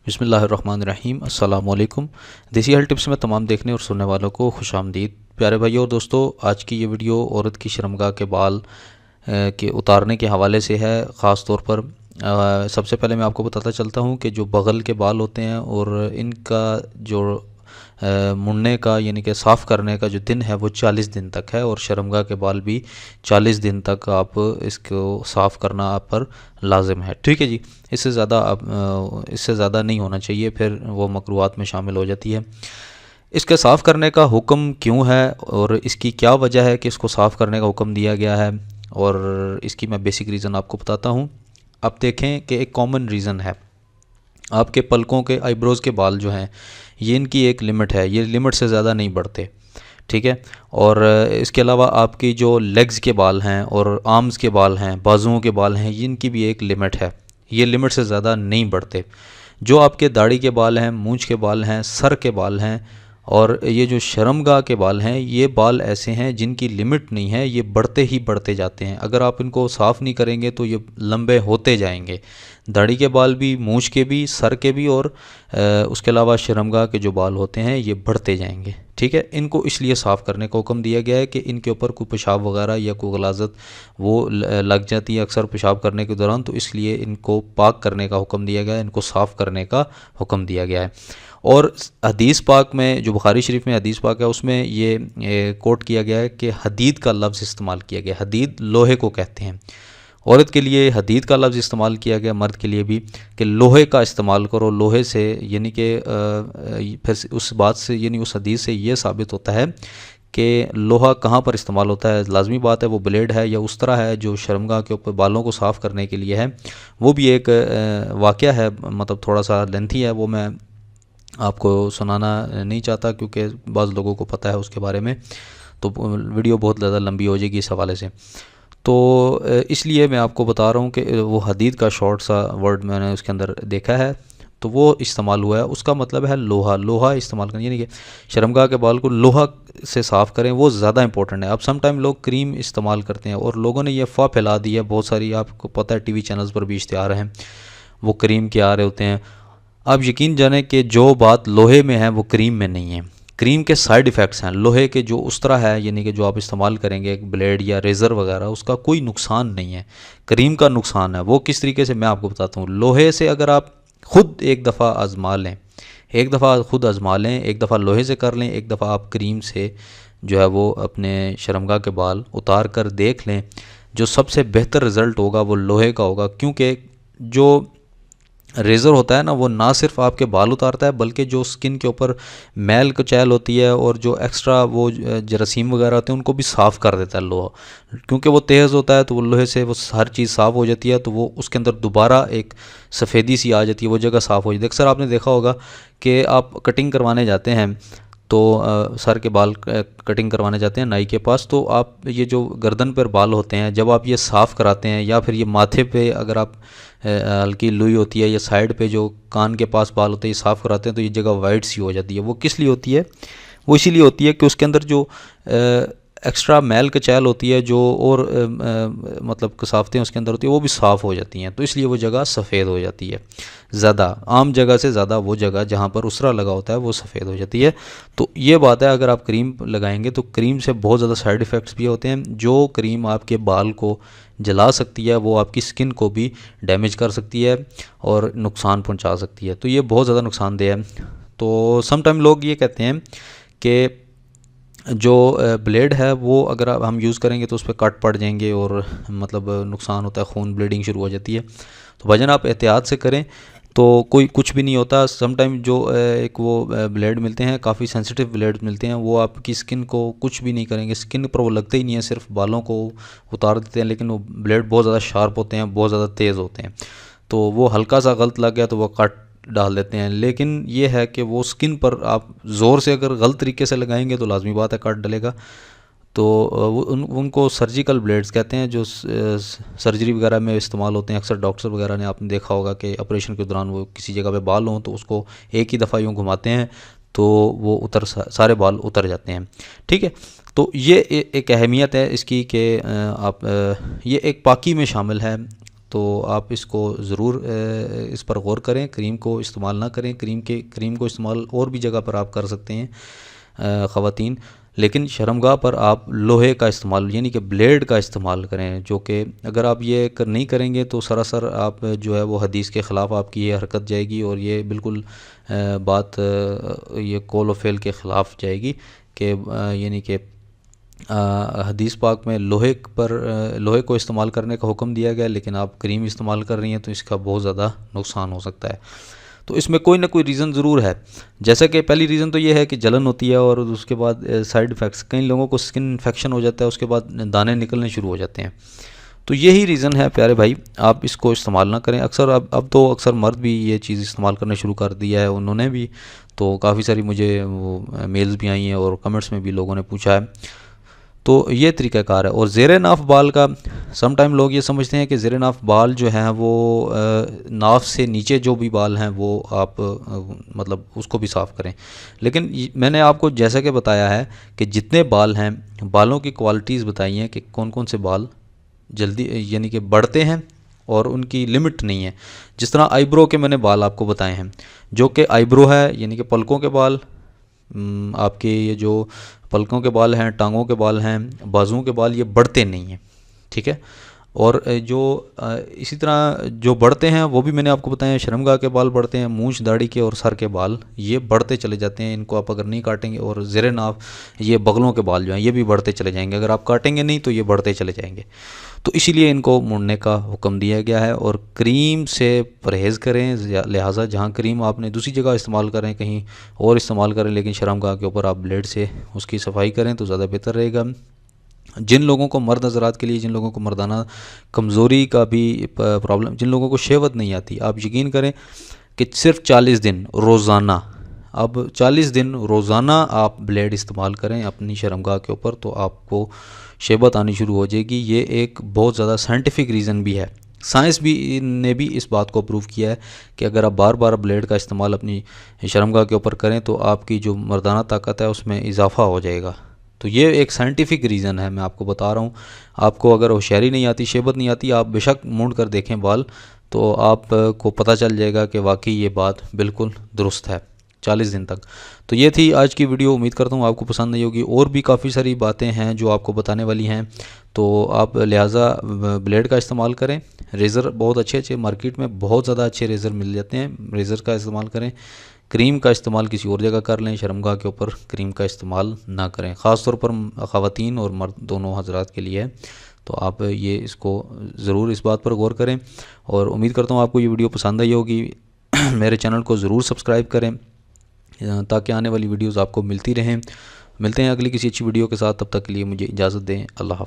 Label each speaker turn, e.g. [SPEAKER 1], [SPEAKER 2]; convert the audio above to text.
[SPEAKER 1] बिस्मिल्लाहिर्रहमानिर्रहीम। अस्सलाम वालेकुम। देसी हेल्थ टिप्स में तमाम देखने और सुनने वालों को खुशामदीद। प्यारे भाइयों और दोस्तों, आज की ये वीडियो औरत की शर्मगाह के बाल के उतारने के हवाले से है। ख़ास तौर पर सबसे पहले मैं आपको बताता चलता हूँ कि जो बग़ल के बाल होते हैं और इनका जो मुड़ने का यानी कि साफ़ करने का जो दिन है वो 40 दिन तक है, और शर्मगाह के बाल भी 40 दिन तक आप इसको साफ़ करना आप पर लाजिम है। ठीक है जी। इससे ज़्यादा नहीं होना चाहिए, फिर वो मकरूहात में शामिल हो जाती है। इसके साफ़ करने का हुक्म क्यों है और इसकी क्या वजह है कि इसको साफ़ करने का हुक्म दिया गया है, और इसकी मैं बेसिक रीज़न आपको बताता हूँ। अब देखें कि एक कॉमन रीज़न है, आपके पलकों के आईब्रोज़ के बाल जो हैं ये इनकी एक लिमिट है, ये लिमिट से ज़्यादा नहीं बढ़ते। ठीक है। और इसके अलावा आपकी जो लेग्स के बाल हैं और आर्म्स के बाल हैं, बाजुओं के बाल हैं, इनकी भी एक लिमिट है, ये लिमिट से ज़्यादा नहीं बढ़ते। जो आपके दाढ़ी के बाल हैं, मूंछ के बाल हैं, सर के बाल हैं और ये जो शर्मगाह के बाल हैं, ये बाल ऐसे हैं जिनकी लिमिट नहीं है, ये बढ़ते ही बढ़ते जाते हैं। अगर आप इनको साफ़ नहीं करेंगे तो ये लंबे होते जाएंगे। दाढ़ी के बाल भी, मूंछ के भी, सर के भी, और उसके अलावा शर्मगाह के जो बाल होते हैं ये बढ़ते जाएंगे। ठीक है। इनको इसलिए साफ़ करने का हुक्म दिया गया है कि इनके ऊपर कोई पेशाब वगैरह या कोई गलाज़त वो लग जाती है अक्सर पेशाब करने के दौरान, तो इसलिए इनको पाक करने का हुक्म दिया गया है, इनको साफ़ करने का हुक्म दिया गया है। और हदीस पाक में, जो बुखारी शरीफ में हदीस पाक है, उसमें ये कोट किया गया है कि हदीद का लफ्ज़ इस्तेमाल किया गया। हदीद लोहे को कहते हैं। औरत के लिए हदीद का लफ्ज़ इस्तेमाल किया गया, मर्द के लिए भी, कि लोहे का इस्तेमाल करो। लोहे से यानी कि फिर उस बात से यानी उस हदीस से ये साबित होता है कि लोहा कहाँ पर इस्तेमाल होता है। लाजमी बात है वो ब्लेड है या उस तरह है जो शर्मगाह के ऊपर बालों को साफ़ करने के लिए है। वो भी एक वाक़या है, मतलब थोड़ा सा लेंथी है, वो मैं आपको सुनाना नहीं चाहता क्योंकि बाज़ लोगों को पता है उसके बारे में, तो वीडियो बहुत ज़्यादा लंबी हो जाएगी इस हवाले से। तो इसलिए मैं आपको बता रहा हूँ कि वो हदीद का शॉर्ट सा वर्ड मैंने उसके अंदर देखा है, तो वो इस्तेमाल हुआ है। उसका मतलब है लोहा। लोहा इस्तेमाल करें यानी कि शर्मगाह के बाल को लोहा से साफ़ करें, वो ज़्यादा इंपॉर्टेंट है। अब सम टाइम लोग क्रीम इस्तेमाल करते हैं और लोगों ने ये अफवाह फैला दी है बहुत सारी, आपको पता है टीवी चैनल्स पर भी इश्तिहार हैं वो क्रीम के आ रहे होते हैं। अब यकीन जाने कि जो बात लोहे में है वो क्रीम में नहीं है। क्रीम के साइड इफ़ेक्ट्स हैं, लोहे के जो उस तरह है यानी कि जो आप इस्तेमाल करेंगे एक ब्लेड या रेज़र वगैरह, उसका कोई नुकसान नहीं है। क्रीम का नुकसान है। वो किस तरीके से मैं आपको बताता हूँ। लोहे से अगर आप ख़ुद एक दफ़ा आज़मा लें, एक दफ़ा खुद आज़मा लें, एक दफ़ा लोहे से कर लें, एक दफ़ा आप क्रीम से जो है वो अपने शर्मगाह के बाल उतार कर देख लें, जो सबसे बेहतर रिज़ल्ट होगा वो लोहे का होगा। क्योंकि जो रेज़र होता है ना, वो ना सिर्फ आपके बाल उतारता है बल्कि जो स्किन के ऊपर मैल कुचैल होती है और जो एक्स्ट्रा वो जरासीम वगैरह होते हैं उनको भी साफ़ कर देता है लोहा। क्योंकि वो तेज़ होता है तो वो लोहे से वो हर चीज़ साफ़ हो जाती है, तो वो उसके अंदर दोबारा एक सफ़ेदी सी आ जाती है, वो जगह साफ़ हो जाती है। अक्सर आपने देखा होगा कि आप कटिंग करवाने जाते हैं तो सर के बाल कटिंग करवाने जाते हैं नाई के पास, तो आप ये जो गर्दन पर बाल होते हैं जब आप ये साफ़ कराते हैं, या फिर ये माथे पे अगर आप हल्की लुई होती है या साइड पे जो कान के पास बाल होते हैं ये साफ़ कराते हैं, तो ये जगह वाइट सी हो जाती है। वो किस लिए होती है? वो इसीलिए होती है कि उसके अंदर जो एक्स्ट्रा मैल कचैल होती है, जो और मतलब कसावतें उसके अंदर होती है, वो भी साफ़ हो जाती हैं, तो इसलिए वो जगह सफ़ेद हो जाती है। ज़्यादा आम जगह से ज़्यादा वो जगह जहाँ पर उसरा लगा होता है वो सफ़ेद हो जाती है। तो ये बात है, अगर आप क्रीम लगाएंगे तो क्रीम से बहुत ज़्यादा साइड इफ़ेक्ट्स भी होते हैं। जो क्रीम आपके बाल को जला सकती है वो आपकी स्किन को भी डैमेज कर सकती है और नुकसान पहुंचा सकती है, तो ये बहुत ज़्यादा नुकसानदेह है। तो सम टाइम लोग ये कहते हैं कि जो ब्लेड है वो अगर हम यूज़ करेंगे तो उस पर कट पड़ जाएंगे और मतलब नुकसान होता है, खून ब्लीडिंग शुरू हो जाती है। तो भाईजान आप एहतियात से करें तो कोई कुछ भी नहीं होता। सम टाइम जो एक वो ब्लेड मिलते हैं, काफ़ी सेंसिटिव ब्लेड मिलते हैं, वो आपकी स्किन को कुछ भी नहीं करेंगे, स्किन पर वो लगते ही नहीं है, सिर्फ बालों को उतार देते हैं। लेकिन वो ब्लेड बहुत ज़्यादा शार्प होते हैं, बहुत ज़्यादा तेज़ होते हैं, तो वो हल्का सा गलत लग गया तो वो कट डाल देते हैं। लेकिन ये है कि वो स्किन पर आप ज़ोर से अगर गलत तरीके से लगाएंगे तो लाजमी बात है कट डलेगा। तो उनको सर्जिकल ब्लेड्स कहते हैं, जो सर्जरी वगैरह में इस्तेमाल होते हैं। अक्सर डॉक्टर वगैरह ने आपने देखा होगा कि ऑपरेशन के दौरान वो किसी जगह पे बाल हों तो उसको एक ही दफ़ा यूँ घुमाते हैं तो वो सारे बाल उतर जाते हैं। ठीक है। तो ये एक अहमियत है इसकी कि आप ये एक पाकी में शामिल है। तो आप इसको ज़रूर इस पर गौर करें। क्रीम को इस्तेमाल ना करें। क्रीम को इस्तेमाल और भी जगह पर आप कर सकते हैं ख़वातीन, लेकिन शर्मगाह पर आप लोहे का इस्तेमाल यानी कि ब्लेड का इस्तेमाल करें, जो कि अगर आप ये नहीं करेंगे तो सरासर आप जो है वो हदीस के ख़िलाफ़ आपकी ये हरकत जाएगी और ये बिल्कुल बात ये कौल व फ़ेल के ख़िलाफ़ जाएगी कि यानी कि हदीस पाक में लोहे को इस्तेमाल करने का हुक्म दिया गया, लेकिन आप क्रीम इस्तेमाल कर रही हैं तो इसका बहुत ज़्यादा नुकसान हो सकता है। तो इसमें कोई ना कोई रीज़न ज़रूर है। जैसे कि पहली रीज़न तो ये है कि जलन होती है और उसके बाद साइड इफ़ेक्ट्स, कई लोगों को स्किन इन्फेक्शन हो जाता है, उसके बाद दाने निकलने शुरू हो जाते हैं। तो यही रीज़न है प्यारे भाई, आप इसको इस्तेमाल ना करें। अब तो अक्सर मर्द भी ये चीज़ इस्तेमाल करना शुरू कर दिया है उन्होंने भी, तो काफ़ी सारी मुझे वो मेल्स भी आई हैं और कमेंट्स में भी लोगों ने पूछा है। तो ये तरीक़ाकार है। और ज़ेरे नाफ बाल का, सम टाइम लोग ये समझते हैं कि ज़ेरे नाफ बाल जो हैं वो नाफ से नीचे जो भी बाल हैं वो आप मतलब उसको भी साफ़ करें, लेकिन मैंने आपको जैसा कि बताया है कि जितने बाल हैं, बालों की क्वालिटीज़ बताई हैं कि कौन कौन से बाल जल्दी यानी कि बढ़ते हैं और उनकी लिमिट नहीं है। जिस तरह आईब्रो के मैंने बाल आपको बताए हैं, जो कि आईब्रो है यानी कि पलकों के बाल, आपके ये जो पलकों के बाल हैं, टांगों के बाल हैं, बाजुओं के बाल, ये बढ़ते नहीं हैं, ठीक है। और जो इसी तरह जो बढ़ते हैं वो भी मैंने आपको बताया, शर्मगाह के बाल बढ़ते हैं, मूंछ दाढ़ी के और सर के बाल ये बढ़ते चले जाते हैं, इनको आप अगर नहीं काटेंगे। और ज़ेरे नाफ ये बगलों के बाल जो हैं ये भी बढ़ते चले जाएंगे, अगर आप काटेंगे नहीं तो ये बढ़ते चले जाएंगे। तो इसीलिए इनको मुड़ने का हुक्म दिया गया है। और क्रीम से परहेज़ करें, लिहाजा जहाँ क्रीम आपने दूसरी जगह इस्तेमाल करें, कहीं और इस्तेमाल करें, लेकिन शर्मगाह के ऊपर आप ब्लेड से उसकी सफाई करें तो ज़्यादा बेहतर रहेगा। जिन लोगों को मर्द हज़रात के लिए, जिन लोगों को मर्दाना कमज़ोरी का भी प्रॉब्लम, जिन लोगों को शहवत नहीं आती, आप यकीन करें कि सिर्फ 40 दिन रोज़ाना, अब 40 दिन रोज़ाना आप ब्लेड इस्तेमाल करें अपनी शर्मगाह के ऊपर, तो आपको शहवत आनी शुरू हो जाएगी। ये एक बहुत ज़्यादा साइंटिफिक रीज़न भी है। साइंस भी ने भी इस बात को प्रूव किया है कि अगर आप बार बार ब्लेड का इस्तेमाल अपनी शर्मगाह के ऊपर करें तो आपकी जो मर्दाना ताकत है उसमें इजाफ़ा हो जाएगा। तो ये एक साइंटिफिक रीज़न है, मैं आपको बता रहा हूँ। आपको अगर होशियारी नहीं आती, शहवत नहीं आती, आप बेशक मुड़ कर देखें बाल, तो आपको पता चल जाएगा कि वाकई ये बात बिल्कुल दुरुस्त है 40 दिन तक। तो ये थी आज की वीडियो, उम्मीद करता हूँ आपको पसंद आई होगी। और भी काफ़ी सारी बातें हैं जो आपको बताने वाली हैं, तो आप लिहाजा ब्लेड का इस्तेमाल करें। रेज़र बहुत अच्छे मार्केट में बहुत ज़्यादा अच्छे रेज़र मिल जाते हैं, रेज़र का इस्तेमाल करें। क्रीम का इस्तेमाल किसी और जगह कर लें, शर्मगाह के ऊपर क्रीम का इस्तेमाल ना करें। ख़ास तौर पर ख़वातीन और मर्द दोनों हज़रात के लिए है। तो आप ये इसको ज़रूर इस बात पर गौर करें और उम्मीद करता हूँ आपको ये वीडियो पसंद आई होगी। मेरे चैनल को ज़रूर सब्सक्राइब करें ताकि आने वाली वीडियोज़ आपको मिलती रहें। मिलते हैं अगली किसी अच्छी वीडियो के साथ, तब तक के लिए मुझे इजाज़त दें। अल्लाह हाफ़िज़।